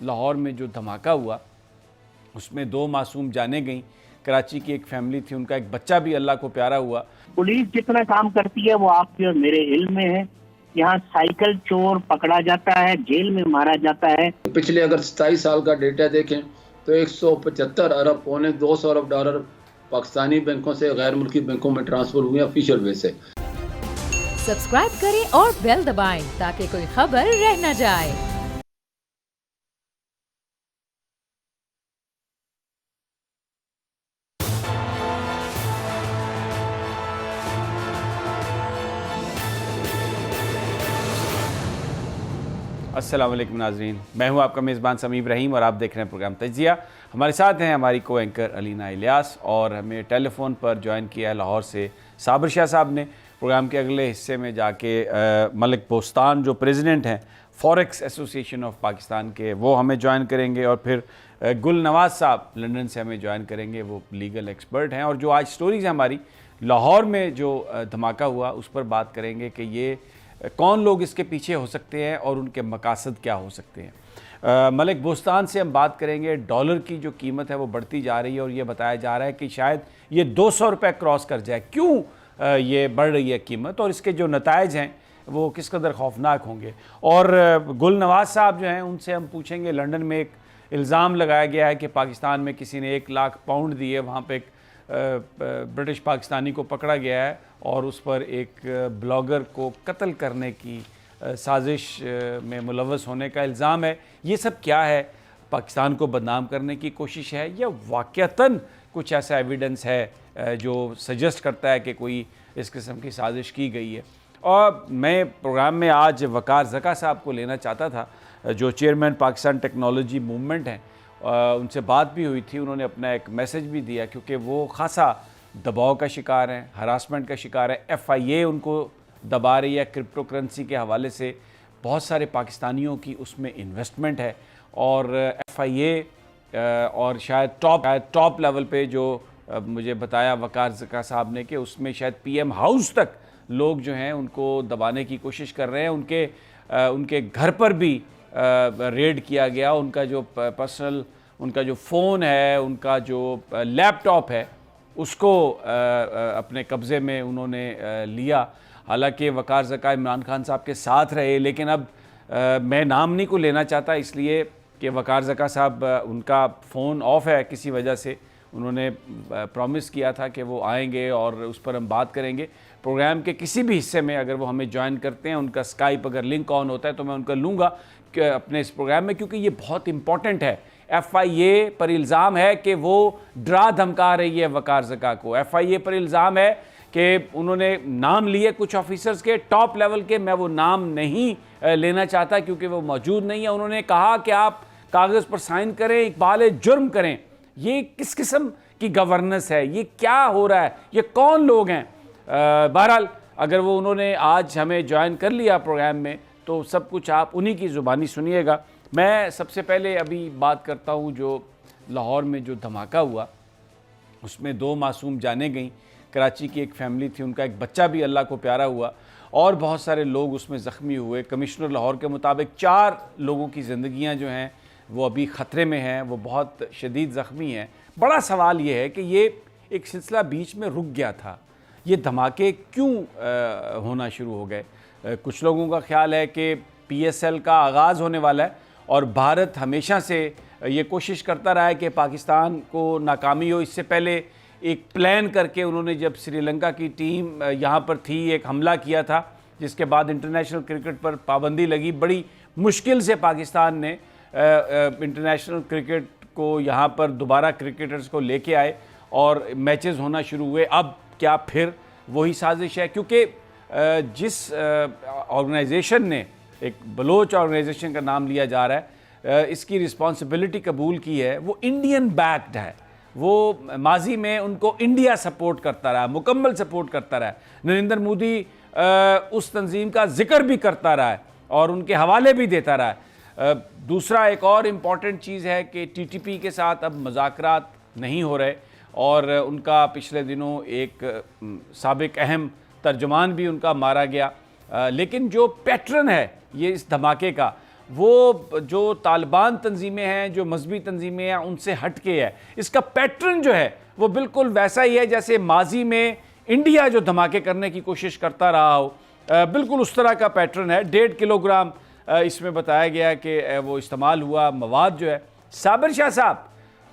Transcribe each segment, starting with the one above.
لاہور میں جو دھماکہ ہوا اس میں 2 معصوم جانیں گئیں. کراچی کی ایک فیملی تھی, ان کا ایک بچہ بھی اللہ کو پیارا ہوا. پولیس جتنا کام کرتی ہے وہ آپ کے اور میرے علم میں ہے. یہاں سائیکل چور پکڑا جاتا ہے, جیل میں مارا جاتا ہے. پچھلے اگر 27 سال کا ڈیٹا دیکھیں تو 175 ارب پونے 200 ارب ڈالر پاکستانی بینکوں سے غیر ملکی بینکوں میں ٹرانسفر ہوئے آفیشیل وے سے. سبسکرائب کریں اور بیل دبائیں تاکہ کوئی خبر رہ نہ جائے. السلام علیکم ناظرین, میں ہوں آپ کا میزبان سمیع ابراہیم اور آپ دیکھ رہے ہیں پروگرام تجزیہ. ہمارے ساتھ ہیں ہماری کو اینکر علینا الیاس, اور ہمیں ٹیلی فون پر جوائن کیا ہے لاہور سے صابر شاہ صاحب نے. پروگرام کے اگلے حصے میں جا کے ملک بوستان جو پریزیڈنٹ ہیں فوریکس ایسوسی ایشن آف پاکستان کے, وہ ہمیں جوائن کریں گے, اور پھر گل نواز صاحب لنڈن سے ہمیں جوائن کریں گے, وہ لیگل ایکسپرٹ ہیں. اور جو آج سٹوریز ہیں ہماری لاہور میں جو دھماکہ ہوا اس پر بات کریں گے کہ یہ کون لوگ اس کے پیچھے ہو سکتے ہیں اور ان کے مقاصد کیا ہو سکتے ہیں. ملک بوستان سے ہم بات کریں گے. ڈالر کی جو قیمت ہے وہ بڑھتی جا رہی ہے, اور یہ بتایا جا رہا ہے کہ شاید یہ 200 روپے کراس کر جائے. کیوں یہ بڑھ رہی ہے قیمت, اور اس کے جو نتائج ہیں وہ کس قدر خوفناک ہوں گے. اور گل نواز صاحب جو ہیں ان سے ہم پوچھیں گے, لنڈن میں ایک الزام لگایا گیا ہے کہ پاکستان میں کسی نے 1 لاکھ پاؤنڈ دیے, وہاں پہ ایک برٹش پاکستانی کو پکڑا گیا ہے اور اس پر ایک بلاگر کو قتل کرنے کی سازش میں ملوث ہونے کا الزام ہے. یہ سب کیا ہے؟ پاکستان کو بدنام کرنے کی کوشش ہے یا واقعتاً کچھ ایسا ایویڈنس ہے جو سجسٹ کرتا ہے کہ کوئی اس قسم کی سازش کی گئی ہے؟ اور میں پروگرام میں آج وقار زکا صاحب کو لینا چاہتا تھا جو چیئرمین پاکستان ٹیکنالوجی موومنٹ ہیں. ان سے بات بھی ہوئی تھی, انہوں نے اپنا ایک میسج بھی دیا کیونکہ وہ خاصا دباؤ کا شکار ہیں, ہراسمنٹ کا شکار ہے. FIA ان کو دبا رہی ہے کرپٹو کرنسی کے حوالے سے. بہت سارے پاکستانیوں کی اس میں انویسٹمنٹ ہے, اور FIA اور شاید ٹاپ لیول پہ جو مجھے بتایا وقار زکا صاحب نے کہ اس میں شاید PM ہاؤس تک لوگ جو ہیں ان کو دبانے کی کوشش کر رہے ہیں. ان کے گھر پر بھی ریڈ کیا گیا. ان کا جو پرسنل, ان کا جو فون ہے, ان کا جو لیپ ٹاپ ہے, اس کو اپنے قبضے میں انہوں نے لیا. حالانکہ وقار زکا عمران خان صاحب کے ساتھ رہے, لیکن اب میں نام نہیں کو لینا چاہتا اس لیے کہ وقار زکا صاحب ان کا فون آف ہے کسی وجہ سے. انہوں نے پرومس کیا تھا کہ وہ آئیں گے اور اس پر ہم بات کریں گے. پروگرام کے کسی بھی حصے میں اگر وہ ہمیں جوائن کرتے ہیں, ان کا اسکائپ اگر لنک آن ہوتا ہے تو میں ان کا لوں گا کہ اپنے اس پروگرام میں, کیونکہ یہ بہت امپورٹنٹ ہے. FIA پر الزام ہے کہ وہ ڈرا دھمکا رہی ہے وقار زکا کو. FIA پر الزام ہے کہ انہوں نے نام لیے کچھ آفیسرز کے ٹاپ لیول کے, میں وہ نام نہیں لینا چاہتا کیونکہ وہ موجود نہیں ہے. انہوں نے کہا کہ آپ کاغذ پر سائن کریں, اقبال جرم کریں. یہ کس قسم کی گورننس ہے؟ یہ کیا ہو رہا ہے؟ یہ کون لوگ ہیں؟ بہرحال اگر وہ انہوں نے آج ہمیں جوائن کر لیا پروگرام میں تو سب کچھ آپ انہی کی زبانی سنیے گا. میں سب سے پہلے ابھی بات کرتا ہوں جو لاہور میں جو دھماکہ ہوا اس میں 2 معصوم جانیں گئیں. کراچی کی ایک فیملی تھی, ان کا ایک بچہ بھی اللہ کو پیارا ہوا, اور بہت سارے لوگ اس میں زخمی ہوئے. کمشنر لاہور کے مطابق 4 لوگوں کی زندگیاں جو ہیں وہ ابھی خطرے میں ہیں, وہ بہت شدید زخمی ہیں. بڑا سوال یہ ہے کہ یہ ایک سلسلہ بیچ میں رک گیا تھا, یہ دھماکے کیوں ہونا شروع ہو گئے؟ کچھ لوگوں کا خیال ہے کہ PSL کا آغاز ہونے والا ہے, اور بھارت ہمیشہ سے یہ کوشش کرتا رہا ہے کہ پاکستان کو ناکامی ہو. اس سے پہلے ایک پلان کر کے انہوں نے جب سری لنکا کی ٹیم یہاں پر تھی ایک حملہ کیا تھا, جس کے بعد انٹرنیشنل کرکٹ پر پابندی لگی. بڑی مشکل سے پاکستان نے انٹرنیشنل کرکٹ کو یہاں پر دوبارہ کرکٹرز کو لے کے آئے اور میچز ہونا شروع ہوئے. اب کیا پھر وہی سازش ہے؟ کیونکہ جس آرگنائزیشن نے, ایک بلوچ آرگنائزیشن کا نام لیا جا رہا ہے, اس کی رسپانسبلٹی قبول کی ہے, وہ انڈین بیکڈ ہے. وہ ماضی میں ان کو انڈیا سپورٹ کرتا رہا, مکمل سپورٹ کرتا رہا. نریندر مودی اس تنظیم کا ذکر بھی کرتا رہا ہے اور ان کے حوالے بھی دیتا رہا ہے. دوسرا ایک اور امپورٹنٹ چیز ہے کہ TTP کے ساتھ اب مذاکرات نہیں ہو رہے, اور ان کا پچھلے دنوں ایک سابق اہم ترجمان بھی ان کا مارا گیا. لیکن جو پیٹرن ہے یہ اس دھماکے کا, وہ جو طالبان تنظیمیں ہیں، جو مذہبی تنظیمیں ہیں، ان سے ہٹ کے ہے. اس کا پیٹرن جو ہے وہ بالکل ویسا ہی ہے جیسے ماضی میں انڈیا جو دھماکے کرنے کی کوشش کرتا رہا ہو، بالکل اس طرح کا پیٹرن ہے. 1.5 کلو گرام اس میں بتایا گیا کہ وہ استعمال ہوا مواد جو ہے. صابر شاہ صاحب،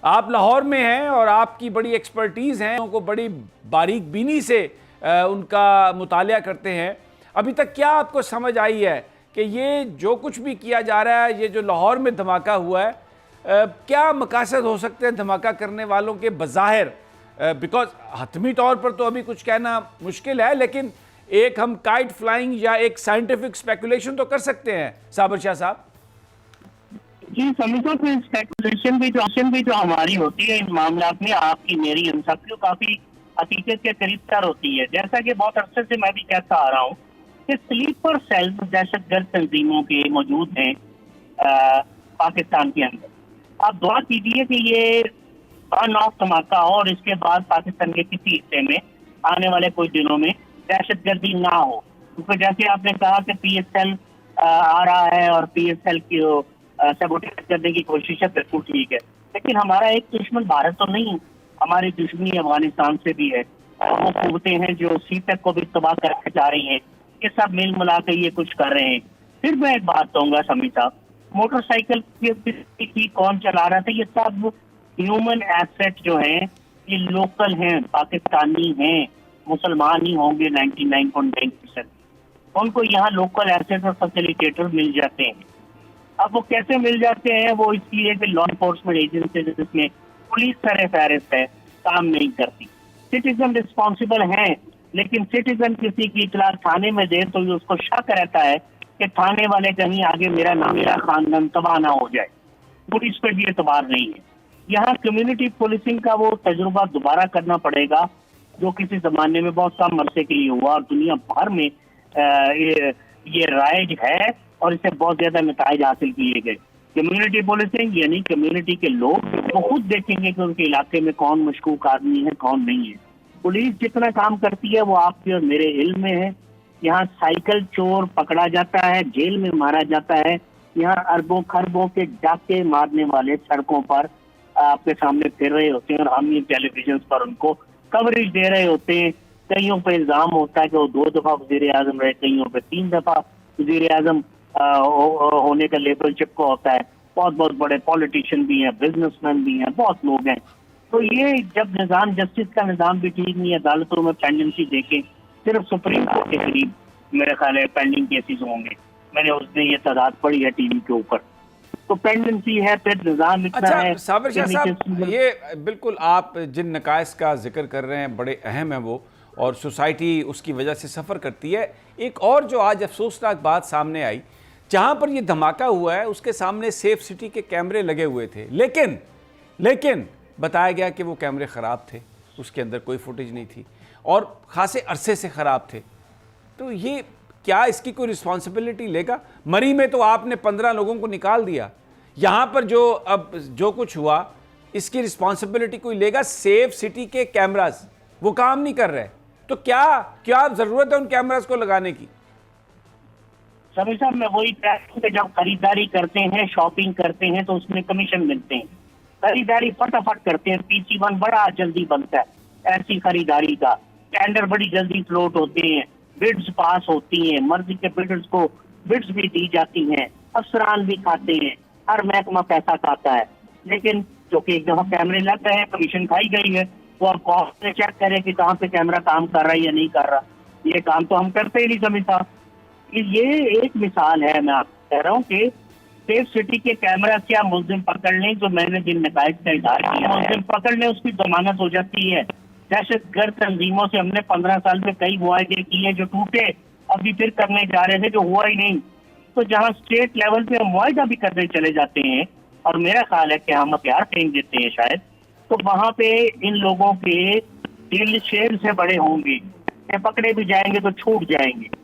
آپ لاہور میں ہیں اور آپ کی بڑی ایکسپرٹیز ہیں، ان کو بڑی باریک بینی سے ان کا مطالعہ کرتے ہیں. ابھی تک کیا آپ کو سمجھ آئی ہے کہ یہ جو کچھ بھی کیا جا رہا ہے، یہ جو لاہور میں دھماکہ ہوا ہے، کیا مقاصد ہو سکتے ہیں دھماکہ کرنے والوں کے بظاہر؟ بیکاز حتمی طور پر تو ابھی کچھ کہنا مشکل ہے، لیکن ایک ہم کائٹ فلائنگ یا ایک سائنٹیفک اسپیکولیشن تو کر سکتے ہیں. صابر شاہ صاحب جی سمیتا، تو اسپیکولیشن بھی جو ہماری ہوتی ہے ان معاملات میں، آپ کی میری ہم سب کی کافی حقیقت کے قریب تر ہوتی ہے. جیسا کہ بہت عرصے سے میں بھی کہتا آ رہا ہوں کہ سلیپر سیلز دہشت گرد تنظیموں کے موجود ہیں پاکستان کے اندر. آپ دعا کیجیے کہ یہ آن آف دھماکہ ہو اور اس کے بعد پاکستان کے کسی حصے میں آنے والے کچھ دنوں میں دہشت گردی نہ ہو. کیونکہ جیسے آپ نے کہا کہ پی ایس ایل آ رہا ہے اور پی ایس ایل کی سیبوٹیج کرنے کی کوشش ہے، بالکل ٹھیک ہے، لیکن ہمارا ایک دشمن بھارت تو نہیں ہے، ہماری دشمنی افغانستان سے بھی ہے. وہ قوتیں ہیں جو سی پیک کو بھی تباہ کرنے جا رہی ہیں، یہ سب مل ملا کے یہ کچھ کر رہے ہیں. پھر میں ایک بات کہوں گا سمی صاحب، موٹر سائیکل کی کون چلا رہا تھا؟ یہ سب ہیومن ایسٹ جو ہیں یہ لوکل ہیں، پاکستانی ہیں، مسلمان ہی ہوں گے 99.9%. ان کو یہاں لوکل ایسٹ اور فیسیلیٹیٹر مل جاتے ہیں. اب وہ کیسے مل جاتے ہیں؟ وہ اس لیے کہ لا انفورسمنٹ ایجنسی جس میں پولیس سر فہرست ہے کام نہیں کرتی. سٹیزن رسپانسبل ہیں، لیکن سٹیزن کسی کی اطلاع تھانے میں دے تو اس کو شک رہتا ہے کہ تھانے والے کہیں آگے میرا نام، میرا خاندان تباہ نہ ہو جائے. پولیس پہ بھی اعتبار نہیں ہے. یہاں کمیونٹی پولیسنگ کا وہ تجربہ دوبارہ کرنا پڑے گا جو کسی زمانے میں بہت کم عرصے کے لیے ہوا اور دنیا بھر میں یہ رائج ہے اور اس سے بہت زیادہ نتائج حاصل کیے گئے. کمیونٹی پولیسنگ یعنی کمیونٹی کے لوگ وہ خود دیکھیں گے کہ ان کے علاقے میں کون مشکوک آدمی ہے، کون نہیں ہے. پولیس جتنا کام کرتی ہے وہ آپ کے اور میرے علم میں ہے. یہاں سائیکل چور پکڑا جاتا ہے، جیل میں مارا جاتا ہے. یہاں اربوں خربوں کے ڈاکے مارنے والے سڑکوں پر آپ کے سامنے پھر رہے ہوتے ہیں اور ہم یہ ٹیلی ویژن پر ان کو کوریج دے رہے ہوتے ہیں. کئیوں پہ الزام ہوتا ہے کہ وہ 2 دفعہ وزیر اعظم رہے، کئیوں پہ 3 دفعہ وزیر اعظم ہونے کا لیبل چپکا ہوتا ہے. بہت بہت بڑے پولیٹیشین بھی ہیں، بزنس مین بھی ہیں، بہت لوگ ہیں. تو یہ جب نظام جسٹس کا نظام بھی ٹھیک نہیں ہے، عدالتوں میں پینڈنسی دیکھیں، صرف سپریم کورٹ کے قریب میرے خیال ہے پینڈنگ کیسز ہوں گے. میں نے اس دن یہ تعداد پڑھی ہے ٹی وی کے اوپر. تو پینڈنسی ہے، پھر نظام اتنا ہے. صابر شاہ صاحب، یہ بالکل آپ جن نقائص کا ذکر کر رہے ہیں بڑے اہم ہیں وہ، اور سوسائٹی اس کی وجہ سے سفر کرتی ہے. ایک اور جو آج افسوسناک بات سامنے آئی، جہاں پر یہ دھماکہ ہوا ہے اس کے سامنے سیف سٹی کے کیمرے لگے ہوئے تھے، لیکن بتایا گیا کہ وہ کیمرے خراب تھے، اس کے اندر کوئی فوٹیج نہیں تھی اور خاصے عرصے سے خراب تھے. تو یہ کیا اس کی کوئی رسپانسبلٹی لے گا؟ مری میں تو آپ نے 15 لوگوں کو نکال دیا، یہاں پر جو کچھ ہوا اس کی رسپانسبلٹی کوئی لے گا؟ سیف سٹی کے کیمراز وہ کام نہیں کر رہے، تو کیا ضرورت ہے ان کیمراز کو لگانے کی؟ سبھی صاحب میں وہی کہتا کہ جب خریداری کرتے ہیں، شاپنگ کرتے ہیں تو اس میں کمیشن ملتے ہیں. خریداری فٹافٹ کرتے ہیں، PC-1 بڑا جلدی بنتا ہے. ایسی خریداری کا ٹینڈر بڑی جلدی فلوٹ ہوتے ہیں، بڈز پاس ہوتی ہیں، مرضی کے بڈز کو بڈز بھی دی جاتی ہیں، افسران بھی کھاتے ہیں، ہر محکمہ پیسہ کھاتا ہے. لیکن جو کہ ایک دفعہ کیمرے لگ گئے ہیں، کمیشن کھائی گئی ہے، وہ اب کون سے چیک کرے کہ کہاں پہ کیمرہ کام کر رہا ہے یا نہیں کر رہا. یہ کام تو ہم کرتے ہی نہیں سمجھتا. یہ ایک مثال ہے. میں آپ کو کہہ رہا ہوں کہ سیف سٹی کے کیمرہ کیا ملزم پکڑ لیں جو میں نے جن نتائج کا اظہار کیا، ملزم پکڑ لیں اس کی ضمانت ہو جاتی ہے. دہشت گرد تنظیموں سے ہم نے 15 سال میں کئی معاہدے کیے جو ٹوٹے، ابھی پھر کرنے جا رہے تھے جو ہوا ہی نہیں. تو جہاں اسٹیٹ لیول پہ ہم معاہدہ بھی کرنے چلے جاتے ہیں اور میرا خیال ہے کہ ہم ہتھیار پھینک دیتے ہیں شاید، تو وہاں پہ ان لوگوں کے دل شیر سے بڑے ہوں گے. پکڑے بھی جائیں گے تو چھوٹ جائیں گے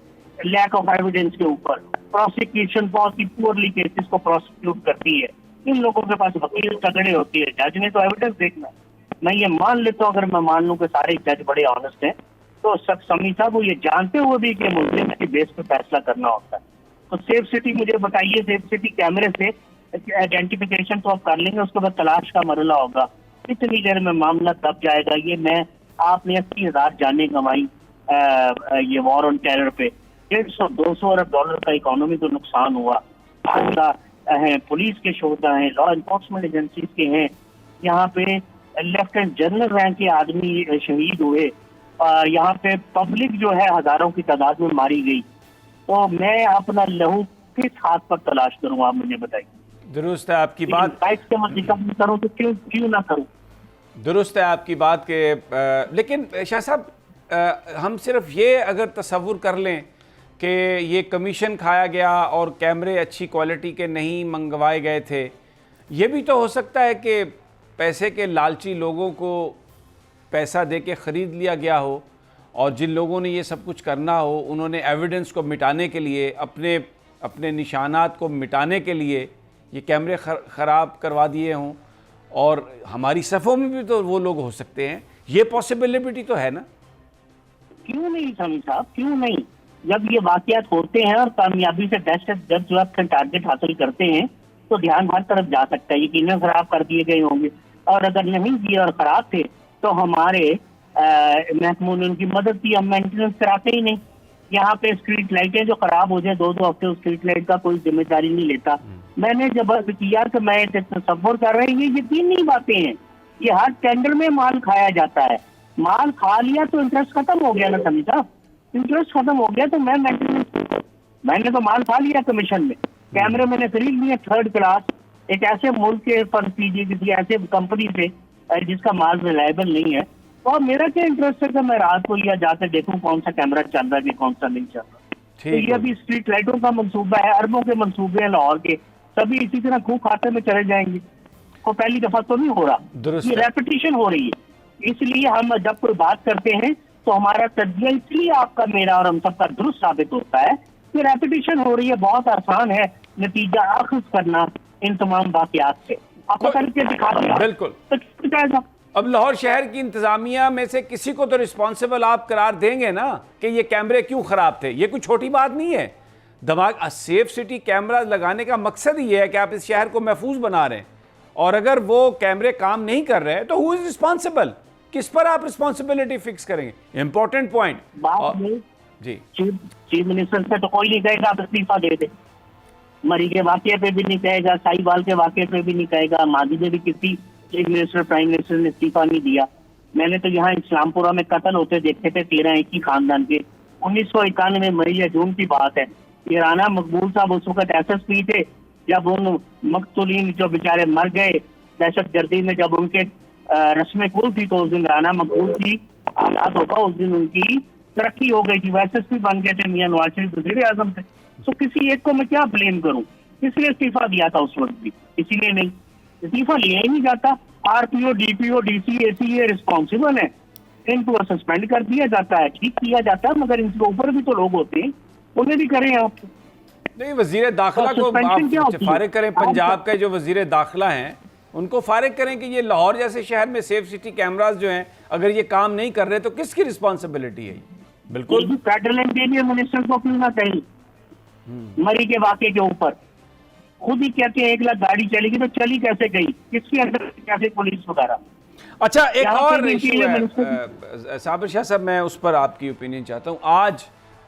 لیک آف ایویڈنس کے اوپر. پروسیکیوشن بہت ہی پورلی کیسز کو پروسیکیوٹ کرتی ہے. ان لوگوں کے پاس وکیل تگڑے ہوتی ہے، جج نے تو ایویڈنس دیکھنا. میں یہ مان لیتا ہوں، اگر میں مان لوں کہ سارے جج بڑے آنےسٹ ہیں تو سمی صاحب وہ یہ جانتے ہوئے بھی کہ ملزم کی بیس پہ فیصلہ کرنا ہوتا ہے. تو سیف سٹی مجھے بتائیے، سیف سٹی کیمرے سے آئیڈینٹیفیکیشن تو آپ کر لیں گے، اس کے بعد تلاش کا مرحلہ ہوگا، کتنی دیر میں معاملہ دب جائے گا. یہ آپ نے 80,000 جانیں گنوائی یہ وار آن ٹیرر پہ، 150-200 ارب ڈالر کا اکانومی کو نقصان ہوا. پولیس کے شعبہ ہیں، لا انفورسمنٹ ایجنسیز کے ہیں، یہاں پہ لیفٹیننٹ جنرل رینک کے آدمی شہید ہوئے، یہاں پہ پبلک جو ہے ہزاروں کی تعداد میں ماری گئی. تو میں اپنا لہو کس ہاتھ پر تلاش کروں، آپ مجھے بتائیے. درست ہے آپ کی بات، کروں تو کیوں نہ کروں. درست ہے آپ کی بات کہ لیکن شاہ صاحب ہم صرف یہ اگر تصور کر لیں کہ یہ کمیشن کھایا گیا اور کیمرے اچھی کوالٹی کے نہیں منگوائے گئے تھے، یہ بھی تو ہو سکتا ہے کہ پیسے کے لالچی لوگوں کو پیسہ دے کے خرید لیا گیا ہو، اور جن لوگوں نے یہ سب کچھ کرنا ہو انہوں نے ایویڈنس کو مٹانے کے لیے، اپنے نشانات کو مٹانے کے لیے یہ کیمرے خراب کروا دیے ہوں. اور ہماری صفوں میں بھی تو وہ لوگ ہو سکتے ہیں، یہ پاسبلٹی تو ہے نا. کیوں نہیں سمی صاحب، کیوں نہیں؟ جب یہ واقعات ہوتے ہیں اور کامیابی سے دہشت گرد جو اپنا ٹارگٹ حاصل کرتے ہیں تو دھیان ہر طرف جا سکتا ہے. یقیناً خراب کر دیے گئے ہوں گے، اور اگر نہیں کیے اور خراب تھے تو ہمارے محکموں نے ان کی مدد کی. ہم مینٹیننس کراتے ہی نہیں. یہاں پہ اسٹریٹ لائٹیں جو خراب ہو جائیں 2 ہفتے اسٹریٹ لائٹ کا کوئی ذمہ داری نہیں لیتا. میں نے جب کیا تو میں تصور کر رہا ہوں یہ یقینی باتیں ہیں. یہ ہر ٹینڈر میں مال کھایا جاتا ہے. مال کھا لیا تو انٹرسٹ ختم ہو گیا نا سمی صاحب. انٹرسٹ ختم ہو گیا تو میں نے تو مال کھا لیا کمیشن میں. کیمرے میں نے خرید لیے 3rd کلاس ایک ایسے ملک کے فرض کیجیے کسی ایسے کمپنی سے جس کا مال ریلائبل نہیں ہے. اور میرا کیا انٹرسٹ ہے کہ میں رات کو یا جا کے دیکھوں کون سا کیمرہ چل رہا ہے کہ کون سا نہیں چل رہا. تو یہ ابھی اسٹریٹ لائٹوں کا منصوبہ ہے، اربوں کے منصوبے ہیں لاہور کے، سبھی اسی طرح خوب کھاتے میں چلے جائیں گے. کو پہلی دفعہ تو نہیں ہو رہا، یہ ریپیٹیشن ہو رہی ہے. اس لیے ہم جب کوئی بات کرتے ہیں تو ہمارا تجزیہ اس لیے آپ کا، میرا اور ہم سب کا درست ثابت ہوتا ہے کہ ریپیٹیشن ہو رہی ہے. بہت آسان ہے نتیجہ اخذ کرنا ان تمام واقعات سے. آپ کو کر کے دکھا دیا بالکل. اب لاہور شہر کی انتظامیہ میں سے کسی کو تو رسپانسبل آپ قرار دیں گے نا کہ یہ کیمرے کیوں خراب تھے. یہ کوئی چھوٹی بات نہیں ہے. سیف سٹی کیمرہ لگانے کا مقصد ہی یہ ہے کہ آپ اس شہر کو محفوظ بنا رہے ہیں، اور اگر وہ کیمرے کام نہیں کر رہے تو ہو از رسپانسبل؟ کس پر آپ رسپانسبلٹی فکس کریں گے؟ Important point. جی چیف منسٹر سے تو کوئی نہیں کہے گا آپ استعفیٰ دے دیں. مری کے واقعے پہ بھی نہیں کہے گا، سائی بال کے واقعے پہ بھی نہیں کہے گا. ماضی میں بھی کسی چیف منسٹر پرائم منسٹر نے استعفیٰ نہیں دیا. میں نے تو یہاں اسلام پورہ میں قتل ہوتے دیکھے تھے 13 ایک ہی خاندان کے. 1991 مئی یا جون کی بات ہے. یہ رانا مقبول صاحب اس وقت SSP تھے جب ان مقتولین جو بیچارے مر گئے دہشت گردی میں، جب ان کے رسم کل تھی تو اس دن رانا مقبول کی آزاد ہوگا، اس دن ان کی ترقی ہو گئی تھی، وہ SSP بن گئے تھے. میاں نواز شریف وزیر اعظم تھے. تو کسی ایک کو میں کیا بلیم کروں؟ اس لیے استعفیٰ دیا تھا اس وقت بھی، اسی لیے نہیں استعفیٰ لیا ہی نہیں جاتا. RPO DPO DC AC یہ رسپانسبل ہے، ان کو سسپینڈ کر دیا جاتا ہے، ٹھیک کیا جاتا ہے، مگر ان کے اوپر بھی تو لوگ ہوتے ہیں، انہیں بھی کریں آپ. نہیں، وزیر داخلہ کو آپ فارغ کریں. پنجاب کے جو وزیر داخلہ ہیں ان کو فارغ کریں کہ یہ لاہور جیسے شہر میں سیف سٹی کیمراز جو ہیں اگر یہ کام نہیں کر رہے تو کس کی رسپانسبلٹی ہے؟ بالکل فیڈرل انٹیریئر منسٹر کو کیوں نہ کہیں مری کے واقعے کے اوپر. خود ہی کہتے ہیں 1 لاکھ گاڑی چلے گی تو چلی کیسے گئی، کس کے اندر کیسے پولیس وغیرہ. اچھا ایک اور ایشو ہے صابر شاہ صاحب، میں اس پر آپ کی اوپینین چاہتا ہوں. آج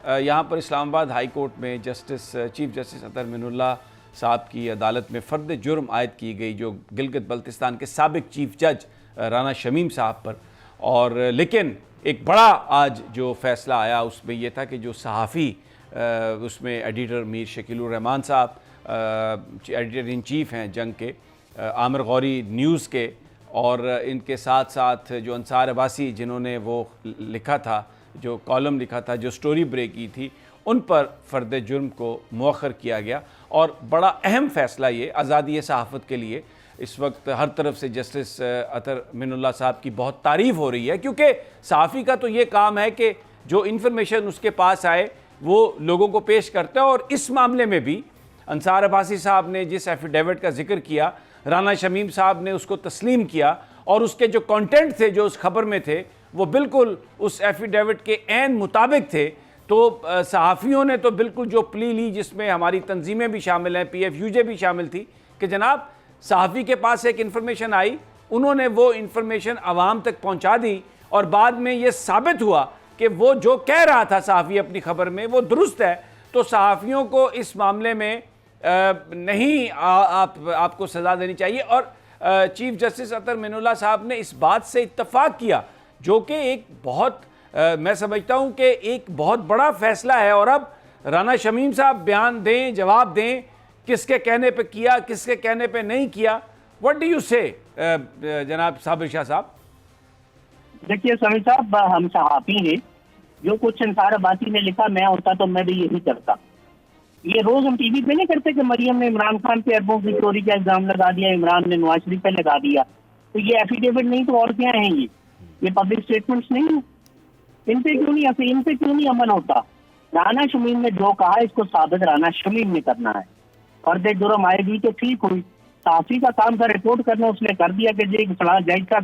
یہاں پر اسلام آباد ہائی کورٹ میں چیف جسٹس اطہر من اللہ صاحب کی عدالت میں فرد جرم عائد کی گئی جو گلگت بلتستان کے سابق چیف جج رانا شمیم صاحب پر. اور لیکن ایک بڑا آج جو فیصلہ آیا اس میں یہ تھا کہ جو صحافی اس میں ایڈیٹر میر شکیل الرحمان صاحب ایڈیٹر ان چیف ہیں جنگ کے، عامر غوری نیوز کے، اور ان کے ساتھ ساتھ جو انصار عباسی جنہوں نے وہ لکھا تھا، جو کالم لکھا تھا، جو سٹوری بریک کی تھی، ان پر فرد جرم کو مؤخر کیا گیا. اور بڑا اہم فیصلہ یہ آزادی صحافت کے لیے اس وقت ہر طرف سے جسٹس اطہر من اللہ صاحب کی بہت تعریف ہو رہی ہے، کیونکہ صحافی کا تو یہ کام ہے کہ جو انفارمیشن اس کے پاس آئے وہ لوگوں کو پیش کرتا ہے. اور اس معاملے میں بھی انصار عباسی صاحب نے جس ایفیڈیوٹ کا ذکر کیا، رانا شمیم صاحب نے اس کو تسلیم کیا، اور اس کے جو کانٹینٹ تھے جو اس خبر میں تھے وہ بالکل اس ایفیڈیوٹ کے عین مطابق تھے. تو صحافیوں نے تو بالکل جو پلی لی، جس میں ہماری تنظیمیں بھی شامل ہیں، پی ایف یو جے بھی شامل تھی، کہ جناب صحافی کے پاس ایک انفارمیشن آئی، انہوں نے وہ انفارمیشن عوام تک پہنچا دی، اور بعد میں یہ ثابت ہوا کہ وہ جو کہہ رہا تھا صحافی اپنی خبر میں وہ درست ہے، تو صحافیوں کو اس معاملے میں نہیں آپ کو سزا دینی چاہیے۔ اور چیف جسٹس اطہر معین اللہ صاحب نے اس بات سے اتفاق کیا، جو کہ ایک بہت میں سمجھتا ہوں کہ ایک بہت بڑا فیصلہ ہے۔ اور اب رانا شمیم صاحب بیان دیں، جواب دیں، کس کے کہنے پہ کیا، کس کے کہنے پہ نہیں کیا۔ What do you say جناب صابر شاہ صاحب؟ دیکھیے سمیع صاحب، ہم صحافی ہیں، جو کچھ انصار عباسی نے لکھا میں ہوتا تو میں بھی یہی کرتا۔ یہ روز ہم ٹی وی پہ نہیں کرتے کہ مریم نے عمران خان پہ اربوں کی چوری کا الزام لگا دیا، عمران نے نواز شریف پہ لگا دیا، تو یہ ایفیڈیوٹ نہیں تو اور کیا ہیں؟ یہ پبلک سٹیٹمنٹس نہیں ہیں؟ ان پہ کیوں نہیں عمل ہوتا؟ رانا شمیم نے جو کہا اس کو ثابت رانا شمیم نے کرنا ہے۔ فرد جرم آئے گی تو ٹھیک ہوئی، صحافی کا کام تھا رپورٹ کرنا، اس نے کر دیا کہ جی فلاں جج کا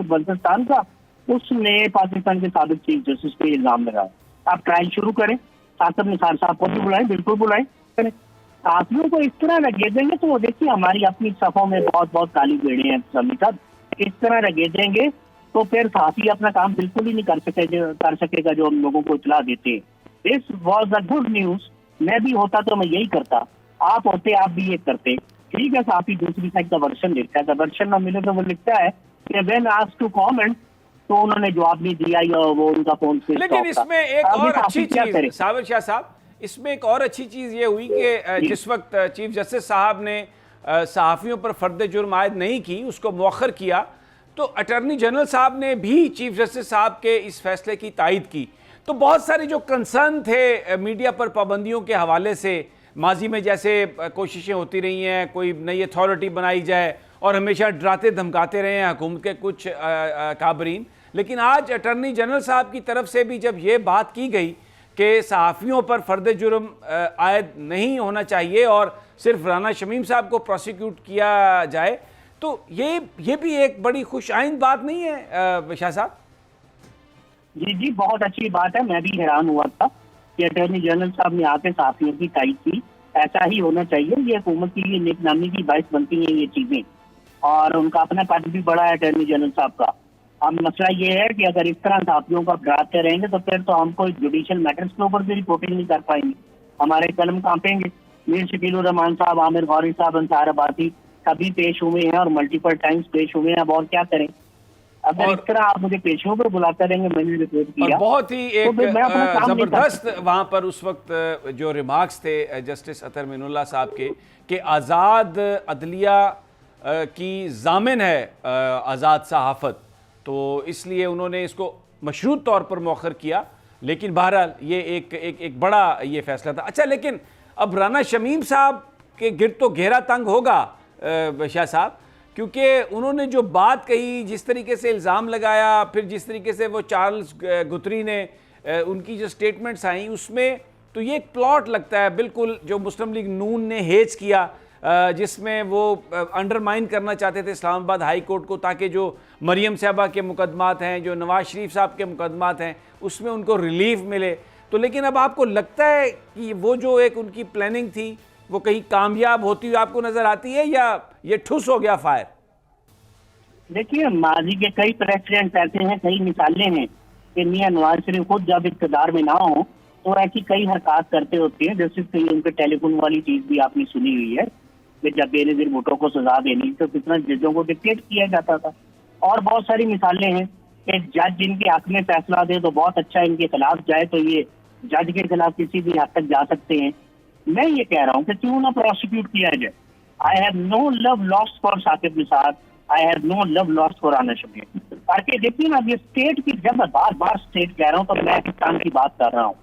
بلتستان کا، اس نے پاکستان کے سابق چیف جسٹس پہ الزام لگایا۔ آپ ٹرائل شروع کریں، صاحب نثار صاحب کو بھی بلائیں، بالکل بلائیں۔ صحافیوں کو اس طرح رگے دیں گے تو وہ دیکھیے ہماری اپنی صفوں میں بہت بہت کالی بیڑے ہیں سمیع صاحب، اس طرح رگے دیں گے تو پھر صحافی اپنا کام بالکل ہی نہیں کر سکے گا جو ہم لوگوں کو اطلاع دیتے ہیں۔ This was a good news, میں بھی ہوتا تو میں یہی کرتا، آپ ہوتے آپ بھی یہ کرتے۔ ٹھیک ہے، صحافی دوسری سائڈ کا ورژن لکھتا ہے، ورژن نہ ملے تو وہ لکھتا ہے کہ وین آسکڈ ٹو کامنٹ، تو انہوں نے جواب نہیں دیا یا وہ ان کا فون سے۔ لیکن اس میں ایک اور اچھی چیز صابر شاہ صاحب، اس میں ایک اور اچھی چیز یہ ہوئی کہ جس وقت چیف جسٹس صاحب نے صحافیوں پر فرد جرم عائد نہیں کی، اس کو مؤخر کیا، تو اٹارنی جنرل صاحب نے بھی چیف جسٹس صاحب کے اس فیصلے کی تائید کی۔ تو بہت سارے جو کنسرن تھے میڈیا پر پابندیوں کے حوالے سے، ماضی میں جیسے کوششیں ہوتی رہی ہیں کوئی نئی اتھارٹی بنائی جائے اور ہمیشہ ڈراتے دھمکاتے رہے ہیں حکومت کے کچھ کابرین، لیکن آج اٹارنی جنرل صاحب کی طرف سے بھی جب یہ بات کی گئی کہ صحافیوں پر فرد جرم عائد نہیں ہونا چاہیے اور صرف رانا شمیم صاحب کو پروسیکیوٹ کیا جائے، تو یہ بھی ایک بڑی خوش آئند بات نہیں ہے شاہ صاحب؟ جی بہت اچھی بات ہے، میں بھی حیران ہوا تھا کہ اٹارنی جنرل صاحب نے آ کے صحافیوں کی تائید کی۔ ایسا ہی ہونا چاہیے، یہ حکومت کے لیے نیک نامی کی باعث بنتی ہیں یہ چیزیں، اور ان کا اپنا قد بھی بڑا ہے اٹارنی جنرل صاحب کا۔ اب مسئلہ یہ ہے کہ اگر اس طرح صحافیوں کا ڈراتے رہیں گے تو پھر تو ہم کوئی جوڈیشل میٹرز کے اوپر بھی رپورٹنگ نہیں کر پائیں گے، ہمارے قلم کانپیں گے۔ میر شکیل الرحمان صاحب، عامر غوری صاحب، انصار عباسی کبھی پیش ہوئے ہیں اور ملٹیپل ٹائمز پیش ہوئے ہیں، اب اور کیا کریں؟ اگر اس طرح آپ مجھے پیشوں پر بلاتے رہیں گے، میں نے رپورٹ کیا، بہت ہی ایک زبردست وہاں پر اس وقت جو ریمارکس تھے جسٹس اطہر معین اللہ صاحب کے کہ آزاد عدلیہ کی ضامن ہے آزاد صحافت، تو اس لیے انہوں نے اس کو مشروط طور پر مؤخر کیا، لیکن بہرحال یہ ایک بڑا یہ فیصلہ تھا۔ اچھا، لیکن اب رانا شمیم صاحب کے گرد تو گھیرا تنگ ہوگا شاہ صاحب، کیونکہ انہوں نے جو بات کہی، جس طریقے سے الزام لگایا، پھر جس طریقے سے وہ چارلز گتری نے ان کی جو سٹیٹمنٹس آئیں، اس میں تو یہ ایک پلاٹ لگتا ہے بالکل جو مسلم لیگ نون نے ہیج کیا، جس میں وہ انڈرمائن کرنا چاہتے تھے اسلام آباد ہائی کورٹ کو، تاکہ جو مریم صاحبہ کے مقدمات ہیں، جو نواز شریف صاحب کے مقدمات ہیں، اس میں ان کو ریلیف ملے۔ تو لیکن اب آپ کو لگتا ہے کہ وہ جو ایک ان کی پلاننگ تھی وہ کہیں کامیاب ہوتی ہوئی آپ کو نظر آتی ہے، یا یہ ٹھوس ہو گیا فائر؟ دیکھیے، ماضی کے کئی پریسیڈنٹ ایسے ہیں، کئی مثالیں ہیں کہ میاں نواز شریف خود جب اقتدار میں نہ ہوں تو ایسی کئی حرکات کرتے ہوتے ہیں، جیسے کہ ان کے ٹیلی فون والی چیز بھی آپ نے سنی ہوئی ہے کہ جب بے نظیر بھٹو کو سزا دینی تو کتنا ججوں کو ڈکٹیٹ کیا جاتا تھا، اور بہت ساری مثالیں ہیں کہ جج جن کے حق میں فیصلہ دے تو بہت اچھا، ان کے خلاف جائے تو یہ جج کے خلاف کسی بھی حد تک جا سکتے ہیں۔ میں یہ کہہ رہا ہوں کہ کیوں نہ پروسیکیوٹ کیا جائے۔ I have no love lost for Saqib Nisar, I have no love lost for Rana Shamim. تاکہ دیکھیے نا، یہ اسٹیٹ کی، جب میں بار بار اسٹیٹ کہہ رہا ہوں تو میں پاکستان کی بات کر رہا ہوں،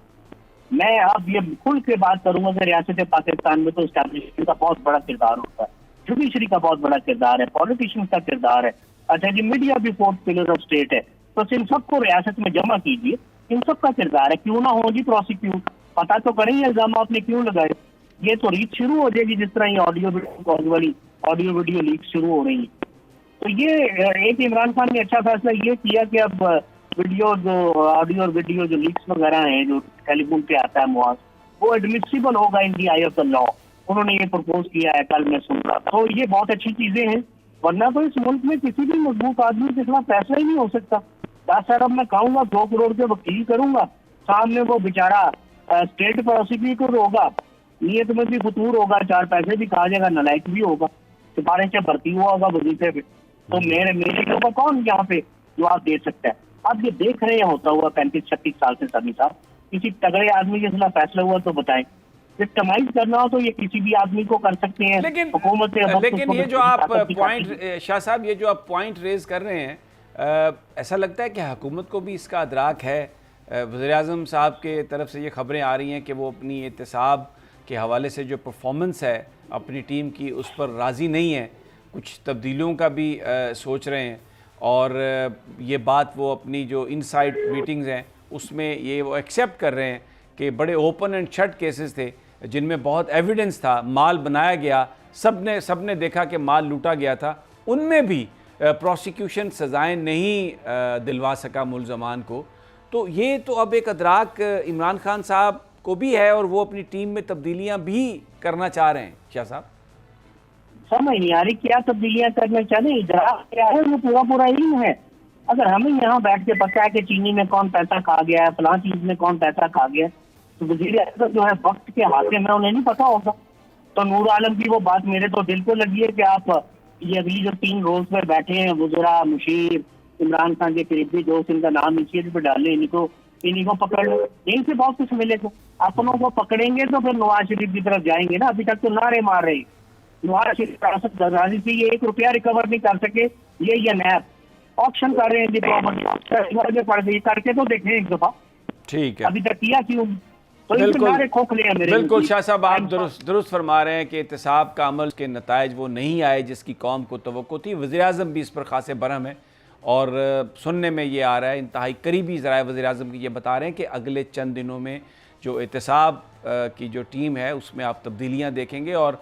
میں اب یہ کھل کے بات کروں گا کہ ریاست پاکستان میں تو اسٹیبلشمنٹ کا بہت بڑا کردار ہوتا ہے، جوڈیشری کا بہت بڑا کردار ہے، پولیٹیشین کا کردار ہے، اچھا جی میڈیا بھی فورتھ پلر آف اسٹیٹ ہے، تو ان سب کو ریاست میں جمع کیجیے، ان سب کا کردار ہے، کیوں نہ ہو جی پروسیکیوٹ، پتا تو کریں یہ الزامات نے کیوں لگائے۔ یہ تو ریچ شروع ہو جائے گی جس طرح یہ آڈیو ویڈیو لیک شروع ہو رہی ہے۔ تو یہ ایک عمران خان نے اچھا فیصلہ یہ کیا کہ اب ویڈیو جو آڈیو اور ویڈیو جو لیکس وغیرہ ہیں جو ٹیلی فون پہ آتا ہے مواز، وہ ایڈمسیبل ہوگا ان دی آئی آف دا لا. انہوں نے یہ پرپوز کیا ہے، کل میں سن رہا تھا. تو یہ بہت اچھی چیزیں ہیں، ورنہ تو اس ملک میں کسی بھی مضبوط آدمی کے خلاف فیصلہ ہی نہیں ہو سکتا. 10 ارب میں کہوں گا 2 کروڑ کے وکیل کروں گا، سامنے وہ بیچارہ اسٹیٹ پروسیکیوٹر ہوگا، نیت میں بھی فطور ہوگا، 4 پیسے بھی کھا جائے گا، نالائق بھی ہوگا، سفارش سے بھرتی ہوا ہوگا وظیفے پہ. تو میرے ہوگا کون یہاں پہ جواب دے سکتا ہے؟ آپ یہ دیکھ رہے ہیں ہوتا ہوا 35-36 سال سے. سبھی صاحب کسی تگڑے آدمی کے خلاف فیصلہ ہوا تو بتائیں. وکٹمائز کرنا ہو تو یہ کسی بھی آدمی کو کر سکتے ہیں. حکومت لیکن یہ جو آپ پوائنٹ شاہ صاحب، یہ جو آپ پوائنٹ ریز کر رہے ہیں، ایسا لگتا ہے کہ حکومت کو بھی اس کا ادراک ہے. وزیر اعظم صاحب کے طرف سے یہ خبریں آ رہی ہیں کہ وہ اپنی احتساب کے حوالے سے جو پرفارمنس ہے اپنی ٹیم کی اس پر راضی نہیں ہیں، کچھ تبدیلیوں کا بھی سوچ رہے ہیں. اور یہ بات وہ اپنی جو ان سائڈ میٹنگز ہیں اس میں یہ وہ ایکسیپٹ کر رہے ہیں کہ بڑے اوپن اینڈ شٹ کیسز تھے جن میں بہت ایویڈنس تھا، مال بنایا گیا، سب نے دیکھا کہ مال لوٹا گیا تھا، ان میں بھی پروسیکیوشن سزائیں نہیں دلوا سکا ملزمان کو. تو یہ تو اب ایک ادراک عمران خان صاحب کو بھی ہے اور وہ اپنی ٹیم میں تبدیلیاں بھی کرنا چاہ رہے ہیں. شاہ صاحب سمجھ نہیں آ رہی کیا تبدیلیاں کرنا چاہتے ہیں، ادراک کیا ہے، وہ پورا علم ہے. اگر ہمیں یہاں بیٹھ کے پتا ہے کہ چینی میں کون پیسہ کھا گیا ہے، فلاں چیز میں کون پیسہ کھا گیا ہے، تو وزیر اعظم جو ہے وقت کے حاصل میں انہیں نہیں پتا ہوگا. تو نور عالم کی وہ بات میرے تو دل کو لگی ہے کہ آپ یہ اگلی جو 3 رولز پہ بیٹھے ہیں، وزراء، مشیر، عمران خان کے قریبی دوست، ان کا نام اسی پہ ڈالیں، انہیں کو پکڑ لیں، یہیں سے بہت کچھ ملے گا. اپنوں کو پکڑیں گے تو پھر نواز شریف کی طرف جائیں گے نا. ابھی تک تو نعرے مار رہے ہیں نواز شریف ریاست غازی سے یہ 1 روپیہ ریکور نہیں کر سکے. یہ نیب آپشن کر رہے ہیں ڈپلومٹ پڑ گئی کر کے تو دیکھیں ایک دفعہ. ٹھیک ہے، ابھی تک کیا کیوں؟ بالکل شاہ صاحب آپ درست فرما رہے ہیں کہ احتساب کا عمل کے نتائج وہ نہیں آئے جس کی قوم کو توقع تھی. وزیر اعظم بھی اس پر خاصے برہم ہے اور سننے میں یہ آ رہا ہے، انتہائی قریبی ذرائع وزیر اعظم کی یہ بتا رہے ہیں کہ اگلے چند دنوں میں جو احتساب کی جو ٹیم ہے اس میں آپ تبدیلیاں دیکھیں گے اور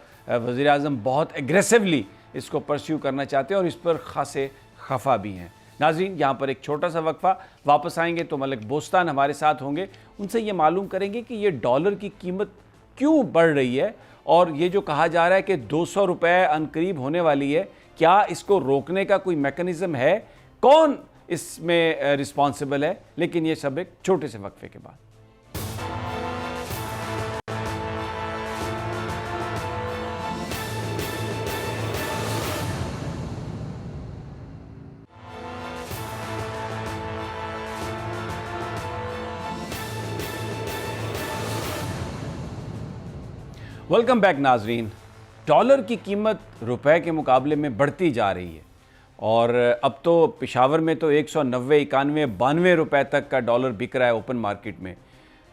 وزیر اعظم بہت ایگریسولی اس کو پرسیو کرنا چاہتے ہیں اور اس پر خاصے خفا بھی ہیں. ناظرین یہاں پر ایک چھوٹا سا وقفہ، واپس آئیں گے تو ملک بوستان ہمارے ساتھ ہوں گے، ان سے یہ معلوم کریں گے کہ یہ ڈالر کی قیمت کیوں بڑھ رہی ہے اور یہ جو کہا جا رہا ہے کہ 200 روپے عنقریب ہونے والی ہے، کیا اس کو روکنے کا کوئی میکنزم ہے، کون اس میں رسپانسبل ہے. لیکن یہ سب ایک چھوٹے سے وقفے کے بعد. ویلکم بیک ناظرین. ڈالر کی قیمت روپے کے مقابلے میں بڑھتی جا رہی ہے اور اب تو پشاور میں تو 190, 91, 92 روپے تک کا ڈالر بک رہا ہے اوپن مارکیٹ میں.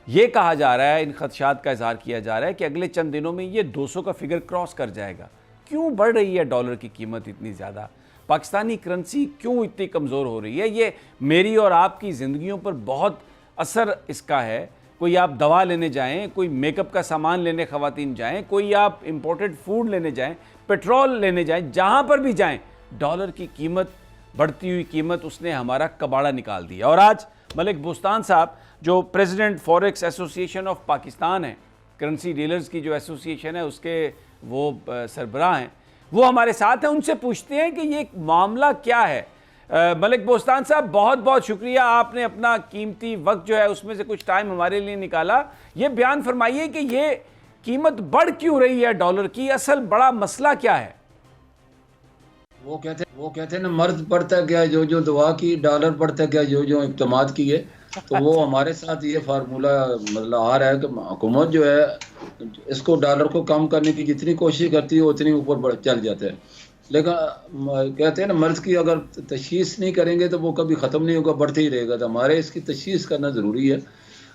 یہ کہا جا رہا ہے، ان خدشات کا اظہار کیا جا رہا ہے کہ اگلے چند دنوں میں یہ 200 کا فگر کراس کر جائے گا. کیوں بڑھ رہی ہے ڈالر کی قیمت اتنی زیادہ؟ پاکستانی کرنسی کیوں اتنی کمزور ہو رہی ہے؟ یہ میری اور آپ کی زندگیوں پر بہت اثر اس کا ہے. کوئی آپ دوا لینے جائیں، کوئی میک اپ کا سامان لینے خواتین جائیں، کوئی آپ امپورٹڈ فوڈ لینے جائیں، پیٹرول لینے جائیں، جہاں پر بھی جائیں ڈالر کی قیمت، بڑھتی ہوئی قیمت اس نے ہمارا کباڑا نکال دیا. اور آج ملک بوستان صاحب جو پریزیڈنٹ فوریکس ایسوسی ایشن آف پاکستان ہیں، کرنسی ڈیلرز کی جو ایسوسی ایشن ہے اس کے وہ سربراہ ہیں، وہ ہمارے ساتھ ہیں. ان سے پوچھتے ہیں کہ یہ معاملہ کیا ہے. ملک بوستان صاحب بہت بہت شکریہ، آپ نے اپنا قیمتی وقت جو ہے اس میں سے کچھ ٹائم ہمارے لیے نکالا. یہ بیان فرمائیے کہ یہ قیمت بڑھ کیوں رہی ہے ڈالر کی، اصل بڑا مسئلہ کیا ہے؟ وہ کہتے ہیں نا، مرض بڑھتا گیا جو دعا کی، ڈالر بڑھتا گیا جو اقدامات کیے. تو وہ ہمارے ساتھ یہ فارمولہ مطلب آ رہا ہے کہ حکومت جو ہے اس کو ڈالر کو کم کرنے کی جتنی کوشش کرتی ہے اتنی اوپر چل جاتا ہے. لیکن کہتے ہیں نا، مرض کی اگر تشخیص نہیں کریں گے تو وہ کبھی ختم نہیں ہوگا، بڑھتے ہی رہے گا. تو ہمارے اس کی تشخیص کرنا ضروری ہے.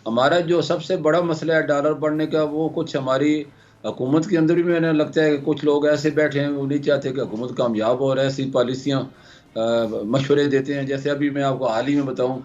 ہمارا جو سب سے بڑا مسئلہ ہے ڈالر بڑھنے کا، وہ کچھ ہماری حکومت کے اندر بھی میں نے لگتا ہے کہ کچھ لوگ ایسے بیٹھے ہیں وہ نہیں چاہتے کہ حکومت کامیاب ہو رہا ہے، ایسی پالیسیاں مشورے دیتے ہیں. جیسے ابھی میں آپ کو حال ہی میں بتاؤں،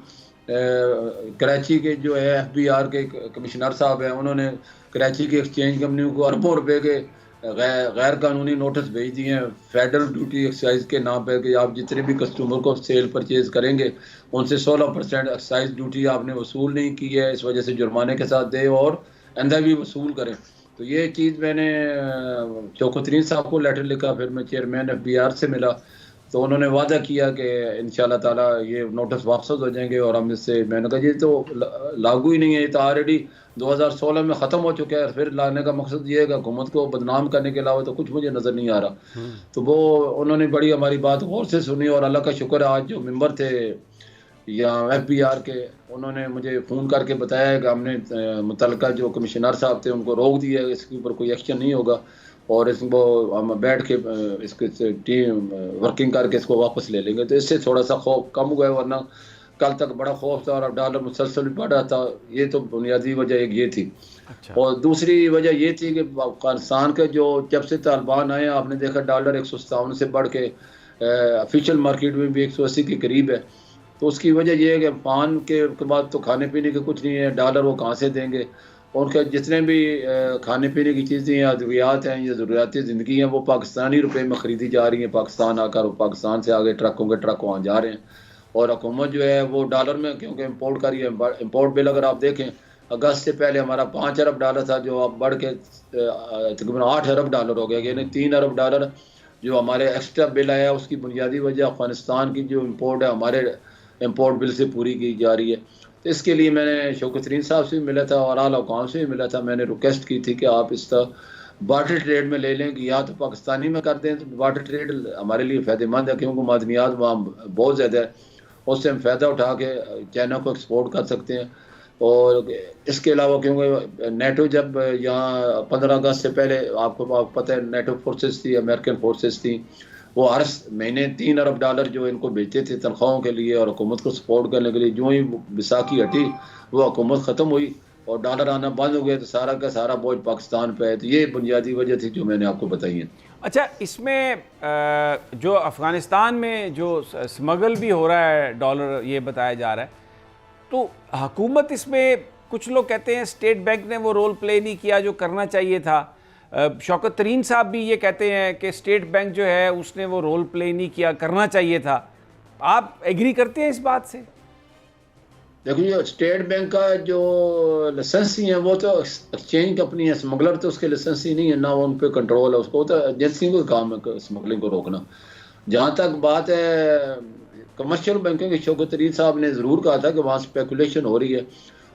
کراچی کے جو ہے FBR کے کمشنر صاحب ہیں، انہوں نے کراچی کی ایکسچینج کمپنیوں کو اربوں روپے کے غیر قانونی نوٹس بھیج دیے ہیں فیڈرل ڈیوٹی ایکسائز کے نام پہ کہ آپ جتنے بھی کسٹمر کو سیل پرچیز کریں گے ان سے 16% ایکسائز ڈیوٹی آپ نے وصول نہیں کی ہے، اس وجہ سے جرمانے کے ساتھ دیں اور آئندہ بھی وصول کریں۔ تو یہ چیز میں نے شوکت ترین صاحب کو لیٹر لکھا، پھر میں چیئرمین FBR سے ملا تو انہوں نے وعدہ کیا کہ انشاءاللہ تعالیٰ یہ نوٹس واپس ہو جائیں گے، اور ہم اس سے، میں نے کہا یہ تو لاگو ہی نہیں ہے، یہ تو آلریڈی 2016 میں ختم ہو چکا ہے، پھر لانے کا مقصد یہ ہے کہ حکومت کو بدنام کرنے کے علاوہ تو کچھ مجھے نظر نہیں آ رہا۔ تو وہ انہوں نے بڑی ہماری بات غور سے سنی، اور اللہ کا شکر ہے آج جو ممبر تھے یا FBR کے، انہوں نے مجھے فون کر کے بتایا ہے کہ ہم نے متعلقہ جو کمشنر صاحب تھے ان کو روک دیا ہے، اس کے اوپر کوئی ایکشن نہیں ہوگا، اور اس کو ہم بیٹھ کے اس کے ٹیم ورکنگ کر کے اس کو واپس لے لیں گے۔ تو اس سے تھوڑا سا خوف کم ہوا ہے، ورنہ کل تک بڑا خوف تھا اور ڈالر مسلسل بڑھ رہا تھا۔ یہ تو بنیادی وجہ ایک یہ تھی۔ اور دوسری وجہ یہ تھی کہ افغانستان کے جو جب سے طالبان آئے ہیں آپ نے دیکھا ڈالر 157 سے بڑھ کے آفیشیل مارکیٹ میں بھی 180 کے قریب ہے۔ تو اس کی وجہ یہ ہے کہ پان کے بعد تو کھانے پینے کے کچھ نہیں ہے، ڈالر وہ کہاں سے دیں گے؟ ان کے جتنے بھی کھانے پینے کی چیزیں یا ادویات ہیں یا ضروریاتی زندگی ہیں وہ پاکستانی روپے میں خریدی جا رہی ہیں، پاکستان آ کر پاکستان سے آگے ٹرکوں کے ٹرک وہاں جا رہے ہیں، اور حکومت جو ہے وہ ڈالر میں کیونکہ امپورٹ کر رہی ہے۔ امپورٹ بل اگر آپ دیکھیں اگست سے پہلے ہمارا 5 ارب ڈالر تھا، جو اب بڑھ کے تقریباً 8 ارب ڈالر ہو گیا، یعنی 3 ارب ڈالر جو ہمارے ایکسٹرا بل آیا اس کی بنیادی وجہ افغانستان کی جو امپورٹ ہے ہمارے امپورٹ بل سے پوری کی جا رہی ہے۔ تو اس کے لیے میں نے شوکت ترین صاحب سے بھی ملا تھا اور اعلیٰ حکام سے بھی ملا تھا، میں نے ریکویسٹ کی تھی کہ آپ اس طرح بارٹر ٹریڈ میں لے لیں کہ یا تو پاکستانی میں کر دیں، تو بارٹر ٹریڈ ہمارے لیے فائدہ مند ہے کیونکہ معدنیات وہاں بہت زیادہ ہے، اس سے ہم فائدہ اٹھا کے چائنا کو ایکسپورٹ کر سکتے ہیں۔ اور اس کے علاوہ کیونکہ نیٹو جب یہاں 15 اگست سے پہلے آپ کو پتہ ہے نیٹو فورسز تھی، امریکن فورسز تھیں، وہ ہر مہینے 3 ارب ڈالر جو ان کو بھیجتے تھے تنخواہوں کے لیے اور حکومت کو سپورٹ کرنے کے لیے۔ جو ہی بیساکھی ہٹی وہ حکومت ختم ہوئی اور ڈالر آنا بند ہو گیا، تو سارا کا سارا بوجھ پاکستان پہ ہے۔ تو یہ بنیادی وجہ تھی جو میں نے آپ کو بتائی ہے۔ اچھا، اس میں جو افغانستان میں جو سمگل بھی ہو رہا ہے ڈالر، یہ بتایا جا رہا ہے، تو حکومت اس میں، کچھ لوگ کہتے ہیں اسٹیٹ بینک نے وہ رول پلے نہیں کیا جو کرنا چاہیے تھا، شوکت ترین صاحب بھی یہ کہتے ہیں کہ اسٹیٹ بینک جو ہے اس نے وہ رول پلے نہیں کیا، کرنا چاہیے تھا۔ آپ ایگری کرتے ہیں اس بات سے؟ دیکھیے اسٹیٹ بینک کا جو لائسنس ہی ہے وہ تو ایکسچینج کمپنی ہے، اسمگلر تو اس کے لائسنس ہی نہیں ہے، نہ ان پہ کنٹرول ہے، اس کو تو ایجنسی کو کام ہے اسمگلنگ کو روکنا۔ جہاں تک بات ہے کمرشل بینکنگ کی، شوکت ترین صاحب نے ضرور کہا تھا کہ وہاں اسپیکولیشن ہو رہی ہے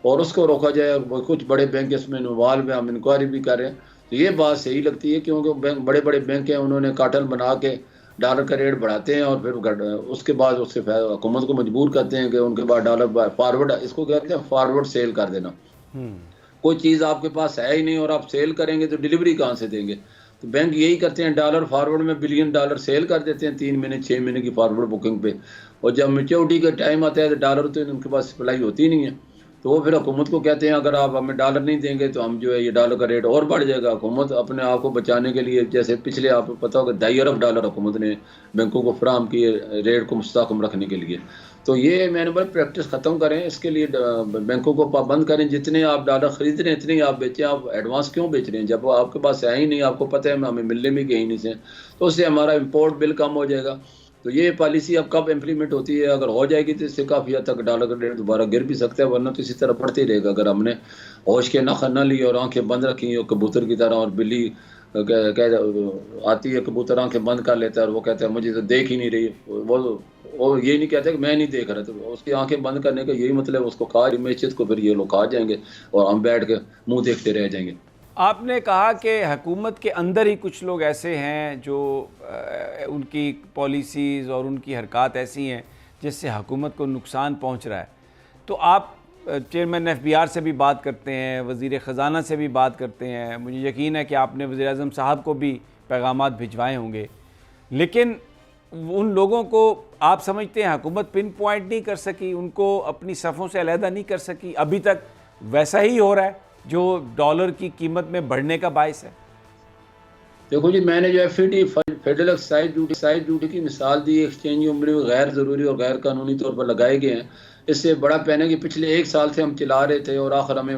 اور اس کو روکا جائے، اور کچھ بڑے بینک اس میں انوالو ہیں، ہم انکوائری بھی کر رہے ہیں۔ تو یہ بات صحیح لگتی ہے کیونکہ بڑے بڑے بینک ہیں، انہوں نے کارٹل بنا کے ڈالر کا ریٹ بڑھاتے ہیں اور پھر اس کے بعد اس سے حکومت کو مجبور کرتے ہیں کہ ان کے بعد ڈالر فارورڈ، اس کو کہتے ہیں فارورڈ سیل کر دینا۔ کوئی چیز آپ کے پاس ہے ہی نہیں اور آپ سیل کریں گے تو ڈیلیوری کہاں سے دیں گے؟ تو بینک یہی کرتے ہیں، ڈالر فارورڈ میں بلین ڈالر سیل کر دیتے ہیں 3 مہینے 6 مہینے کی فارورڈ بکنگ پہ، اور جب میچورٹی کا ٹائم آتا ہے تو ڈالر تو ان کے پاس سپلائی ہوتی نہیں ہے، تو وہ پھر حکومت کو کہتے ہیں اگر آپ ہمیں ڈالر نہیں دیں گے تو ہم جو ہے یہ ڈالر کا ریٹ اور بڑھ جائے گا۔ حکومت اپنے آپ کو بچانے کے لیے، جیسے پچھلے آپ کو پتہ ہوگا 2.5 ارب ڈالر حکومت نے بینکوں کو فراہم کیے ریٹ کو مستحکم رکھنے کے لیے۔ تو یہ میں نے بڑی پریکٹس ختم کریں، اس کے لیے بینکوں کو پابند کریں، جتنے آپ ڈالر خرید رہے ہیں اتنے ہی آپ بیچیں۔ آپ ایڈوانس کیوں بیچ رہے ہیں جب آپ کے پاس ہے ہی نہیں؟ آپ کو پتہ ہے ہمیں ملنے بھی کہیں نہیں سے، تو اس سے ہمارا امپورٹ بل کم ہو جائے گا۔ تو یہ پالیسی اب کب امپلیمنٹ ہوتی ہے؟ اگر ہو جائے گی تو اس سے کافی حد تک ڈالر کا ریٹ دوبارہ گر بھی سکتا ہے، ورنہ تو اسی طرح بڑھتے ہی رہے گا۔ اگر ہم نے ہوش کے نخن نہ لی اور آنکھیں بند رکھی اور کبوتر کی طرح، اور بلی آتی ہے کبوتر آنکھیں بند کر لیتا ہے اور وہ کہتا ہے مجھے تو دیکھ ہی نہیں رہی، وہ یہ نہیں کہتا کہ میں نہیں دیکھ رہا، تو اس کی آنکھیں بند کرنے کا یہی مطلب ہے اس کو کھا معیشت کو، پھر یہ لوگ کھا جائیں گے اور ہم بیٹھ کے منہ دیکھتے رہ جائیں گے۔ آپ نے کہا کہ حکومت کے اندر ہی کچھ لوگ ایسے ہیں جو ان کی پالیسیز اور ان کی حرکات ایسی ہیں جس سے حکومت کو نقصان پہنچ رہا ہے، تو آپ چیئرمین FBR سے بھی بات کرتے ہیں، وزیر خزانہ سے بھی بات کرتے ہیں، مجھے یقین ہے کہ آپ نے وزیر اعظم صاحب کو بھی پیغامات بھجوائے ہوں گے، لیکن ان لوگوں کو آپ سمجھتے ہیں حکومت پن پوائنٹ نہیں کر سکی، ان کو اپنی صفوں سے علیحدہ نہیں کر سکی؟ ابھی تک ویسا ہی ہو رہا ہے جو ڈالر کی قیمت میں بڑھنے کا باعث ہے؟ دیکھو جی، میں نے جو FED فیڈرل ایکسائز ڈیوٹی کی مثال دی، ایکسچینج عمری غیر ضروری اور غیر قانونی طور پر لگائے گئے ہیں۔ اس سے بڑا پین ہے کہ پچھلے 1 سال سے ہم چلا رہے تھے اور آخر ہمیں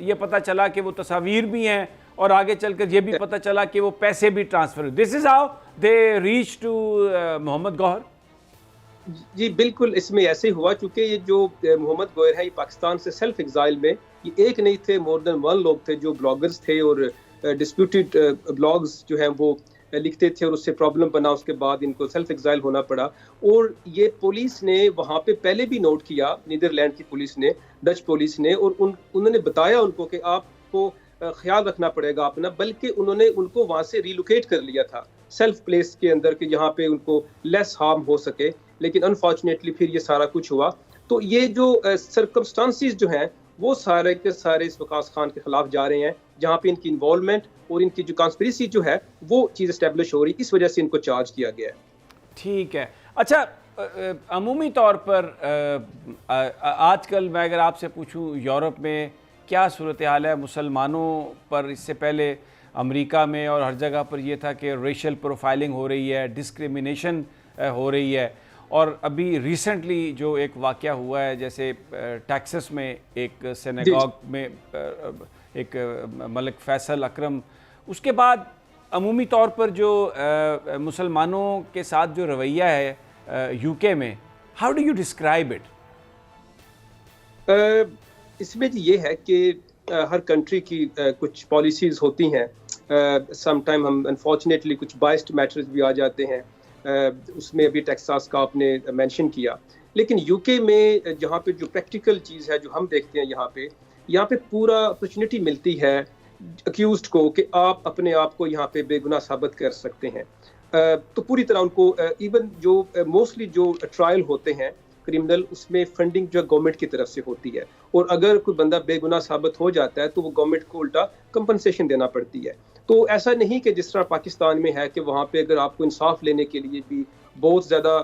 یہ پتہ چلا کہ وہ تصاویر بھی ہیں اور آگے چل کر یہ بھی پتہ چلا کہ وہ پیسے بھی ٹرانسفر ہوئے. This is how they reach to Mohammad Gohar. جی بالکل اس میں ایسے ہوا چونکہ یہ جو محمد گوہر ہے یہ پاکستان سے سیلف ایگزائل میں یہ ایک نہیں تھے, مور دین ون لوگ تھے جو بلاگرز تھے اور ڈسپیوٹیڈ بلاگز جو ہیں وہ لکھتے تھے اور اس سے پرابلم بنا, اس کے بعد ان کو سیلف ایگزائل ہونا پڑا. اور یہ پولیس نے وہاں پہ پہلے بھی نوٹ کیا, نیدرلینڈ کی پولیس نے, ڈچ پولیس نے, اور انہوں نے بتایا ان کو کہ آپ کو خیال رکھنا پڑے گا اپنا, بلکہ انہوں نے ان کو وہاں سے ریلوکیٹ کر لیا تھا سیلف پلیس کے اندر کہ جہاں پہ ان کو لیس ہارم ہو سکے. لیکن انفارچونیٹلی پھر یہ سارا کچھ ہوا. تو یہ جو سرکمسٹانسز جو ہیں وہ سارے کے سارے اس وقاص خان کے خلاف جا رہے ہیں, جہاں پہ ان کی انوالومنٹ اور ان کی جو کانسپریسی جو ہے وہ چیز اسٹیبلش ہو رہی, اس وجہ سے ان کو چارج کیا گیا ہے. ٹھیک ہے. اچھا عمومی طور پر آج کل میں اگر آپ سے پوچھوں یورپ میں کیا صورتحال ہے مسلمانوں پر؟ اس سے پہلے امریکہ میں اور ہر جگہ پر یہ تھا کہ ریشل پروفائلنگ ہو رہی ہے, ڈسکریمنیشن ہو رہی ہے, اور ابھی ریسنٹلی جو ایک واقعہ ہوا ہے جیسے ٹیکسس میں ایک سینیگاگ میں ایک ملک فیصل اکرم, اس کے بعد عمومی طور پر جو مسلمانوں کے ساتھ جو رویہ ہے یو کے میں, how do you describe it? اس میں یہ ہے کہ ہر کنٹری کی کچھ پالیسیز ہوتی ہیں, سم ٹائم ہم انفارچونیٹلی کچھ بائسڈ میٹرز بھی آ جاتے ہیں, اس میں ابھی ٹیکساس کا آپ نے مینشن کیا. لیکن یو کے میں جہاں پہ جو پریکٹیکل چیز ہے جو ہم دیکھتے ہیں یہاں پہ پورا اپرچونٹی ملتی ہے اکیوزڈ کو کہ آپ اپنے آپ کو یہاں پہ بے گناہ ثابت کر سکتے ہیں. تو پوری طرح ان کو ایون جو موسٹلی جو ٹرائل ہوتے ہیں کرمنل, اس میں فنڈنگ جو گورنمنٹ کی طرف سے ہوتی ہے, اور اگر کوئی بندہ بے گناہ ثابت ہو جاتا ہے تو وہ گورنمنٹ کو الٹا کمپنسیشن دینا پڑتی ہے. تو ایسا نہیں کہ جس طرح پاکستان میں ہے کہ وہاں پہ اگر آپ کو انصاف لینے کے لیے بھی بہت زیادہ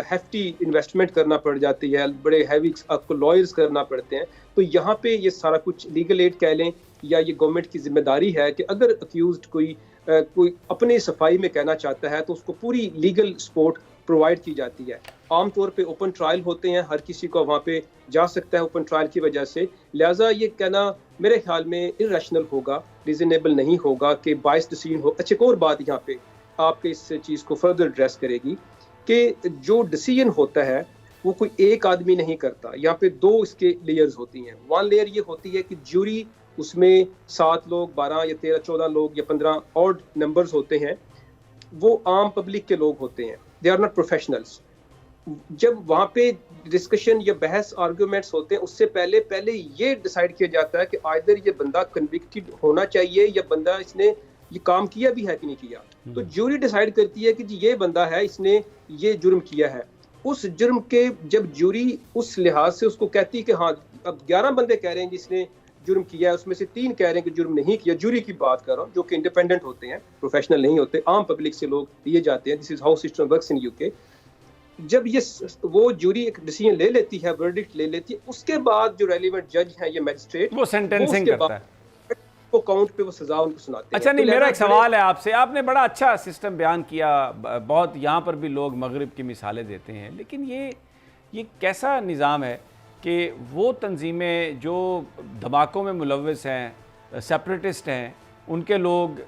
ہیفٹی انویسٹمنٹ کرنا پڑ جاتی ہے, بڑے ہیوی آپ کو لائرز کرنا پڑتے ہیں. تو یہاں پہ یہ سارا کچھ لیگل ایڈ کہہ لیں یا یہ گورنمنٹ کی ذمہ داری ہے کہ اگر اکیوزڈ کوئی اپنے صفائی میں کہنا چاہتا ہے تو اس کو پوری لیگل سپورٹ پرووائڈ کی جاتی ہے. عام طور پہ اوپن ٹرائل ہوتے ہیں, ہر کسی کو وہاں پہ جا سکتا ہے اوپن ٹرائل کی وجہ سے. لہٰذا یہ کہنا میرے خیال میں ارریشنل ہوگا, ریزنیبل نہیں ہوگا کہ باعث ڈسیژن ہو. اچھا ایک اور بات یہاں پہ آپ کے اس چیز کو فردر ایڈریس کرے گی کہ جو ڈسیژن ہوتا ہے وہ کوئی ایک آدمی نہیں کرتا, یہاں پہ دو اس کے لیئرز ہوتی ہیں. ون لیئر یہ ہوتی ہے کہ جوری, اس میں 7 لوگ 12 یا 13 14 لوگ یا 15 آڈ نمبرز ہوتے ہیں, وہ عام پبلک کے لوگ ہوتے ہیں, دے آر ناٹ پروفیشنلز. جب وہاں پہ ڈسکشن یا بحث آرگومنٹس ہوتے ہیں اس سے پہلے یہ ڈیسائیڈ کیا جاتا ہے کہ آئدر یہ بندہ کنوکٹڈ ہونا چاہیے یا بندہ اس نے یہ کام کیا بھی ہے کہ نہیں کیا. تو جوری ڈیسائیڈ کرتی ہے کہ جی یہ بندہ ہے, اس نے یہ جرم کیا ہے. اس جرم کے جب جوری اس لحاظ سے اس کو کہتی ہے کہ ہاں اب 11 بندے کہہ رہے ہیں جس نے جرم کیا ہے, اس میں سے 3 کہہ رہے ہیں کہ جرم نہیں کیا, جوری کی بات کر رہا ہوں جو کہ انڈیپینڈنٹ ہوتے ہیں, پروفیشنل نہیں ہوتے, عام پبلک سے لوگ لیے جاتے ہیں. This is how system works in U K. جب یہ وہ جوری ایک ڈیسیژن لے لیتی ہے, ورڈکٹ لے لیتی ہے, اس کے بعد جو ریلیونٹ جج ہیں یا میجسٹریٹ وہ سینٹینسنگ کرتا ہے, وہ کاؤنٹ پہ وہ سزا ان کو سناتے ہیں. اچھا نہیں, میرا ایک سوال ہے آپ سے, آپ نے بڑا اچھا سسٹم بیان کیا, بہت یہاں پر بھی لوگ مغرب کی مثالیں دیتے ہیں, لیکن یہ کیسا نظام ہے کہ وہ تنظیمیں جو دھماکوں میں ملوث ہیں, سیپریٹسٹ ہیں, ان کے لوگ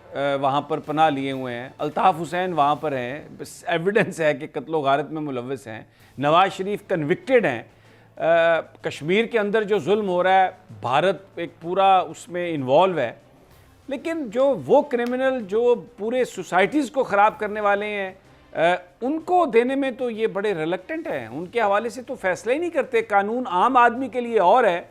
وہاں پر پناہ لیے ہوئے ہیں, الطاف حسین وہاں پر ہیں, بس ایویڈنس ہے کہ قتل و غارت میں ملوث ہیں, نواز شریف کنوکٹڈ ہیں, کشمیر کے اندر جو ظلم ہو رہا ہے بھارت ایک پورا اس میں انوالو ہے, لیکن جو وہ کرمنل جو پورے سوسائٹیز کو خراب کرنے والے ہیں ان کو دینے میں تو یہ بڑے ریلیکٹنٹ ہیں, ان کے حوالے سے تو فیصلہ ہی نہیں کرتے. قانون عام آدمی کے لیے اور ہے,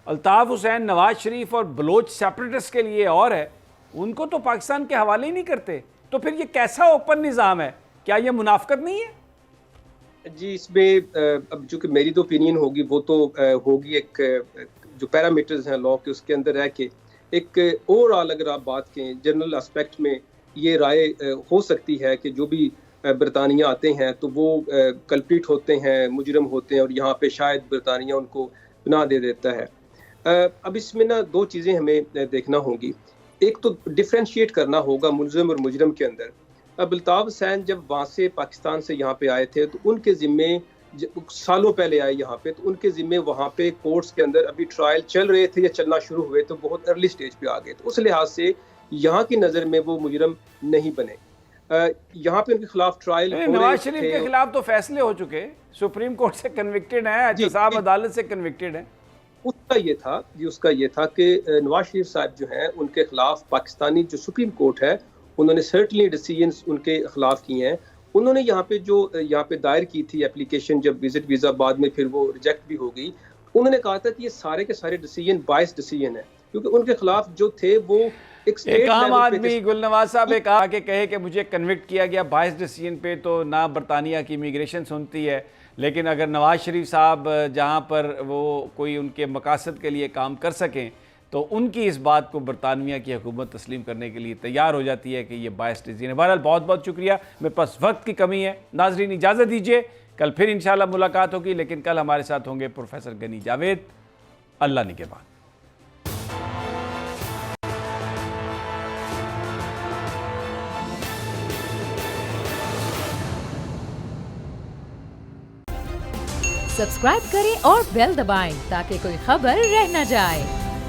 الطاف حسین, نواز شریف اور بلوچ سیپریٹسٹ کے لیے اور ہے, ان کو تو پاکستان کے حوالے ہی نہیں کرتے. تو پھر یہ کیسا اوپن نظام ہے؟ کیا یہ منافقت نہیں ہے؟ جی اس میں اب جو کہ میری تو اوپینین ہوگی وہ تو ہوگی ایک جو پیرامیٹرز ہیں لا کے, اس کے اندر ہے کہ ایک اوور آل اگر آپ بات کریں جنرل اسپیکٹ میں یہ رائے ہو سکتی ہے کہ جو بھی برطانیہ آتے ہیں تو وہ کلپریٹ ہوتے ہیں, مجرم ہوتے ہیں, اور یہاں پہ شاید برطانیہ ان کو پناہ دے دیتا ہے. اب اس میں نا 2 چیزیں ہمیں دیکھنا ہوں گی. ایک تو ڈفرینشیٹ کرنا ہوگا ملزم اور مجرم کے اندر. اب الطاف حسین جب وہاں سے پاکستان سے یہاں پہ آئے تھے تو ان کے ذمے سالوں پہلے آئے یہاں پہ، تو ان کے ذمے وہاں پہ کورٹس کے اندر ابھی ٹرائل چل رہے تھے یا چلنا شروع ہوئے تو بہت ارلی سٹیج پہ آ گئے، تو اس لحاظ سے یہاں کی نظر میں وہ مجرم نہیں بنے۔ یہاں پہ ان کے خلاف ٹرائل نواز شریف کے خلاف تو فیصلے ہو چکے، سپریم کورٹ سے کنوکٹڈ ہیں، احتساب عدالت سے کنوکٹڈ ہیں۔ اس کا یہ تھا کہ نواز شریف صاحب جو ہیں ان کے خلاف پاکستانی جو سپریم کورٹ ہے انہوں نے سرٹنلی ڈیسیژنز ان کے خلاف کیے ہیں۔ انہوں نے یہاں پہ دائر کی تھی اپلیکیشن، جب وزٹ ویزا بعد میں پھر وہ ریجیکٹ بھی ہو گئی، انہوں نے کہا تھا کہ یہ سارے کے سارے ڈیسیژن بائس ڈیسیژن ہیں، کیونکہ ان کے خلاف جو تھے وہ ایک عام آدمی گل نواز صاحب ایک آ کے کہے کہ مجھے کنوکٹ کیا گیا بائس ڈیسیژن پہ، تو نہ برطانیہ کی امیگریشن سنتی ہے، لیکن اگر نواز شریف صاحب جہاں پر وہ کوئی ان کے مقاصد کے لیے کام کر سکیں تو ان کی اس بات کو برطانیہ کی حکومت تسلیم کرنے کے لیے تیار ہو جاتی ہے کہ یہ باعث ڈیسیژن ہے۔ بہرحال بہت بہت شکریہ، میرے پاس وقت کی کمی ہے، ناظرین اجازت دیجیے، کل پھر انشاءاللہ ملاقات ہوگی، لیکن کل ہمارے ساتھ ہوں گے پروفیسر غنی جاوید۔ اللہ نگہبان۔ سبسکرائب کریں اور بیل دبائیں تاکہ کوئی خبر رہ نہ جائے۔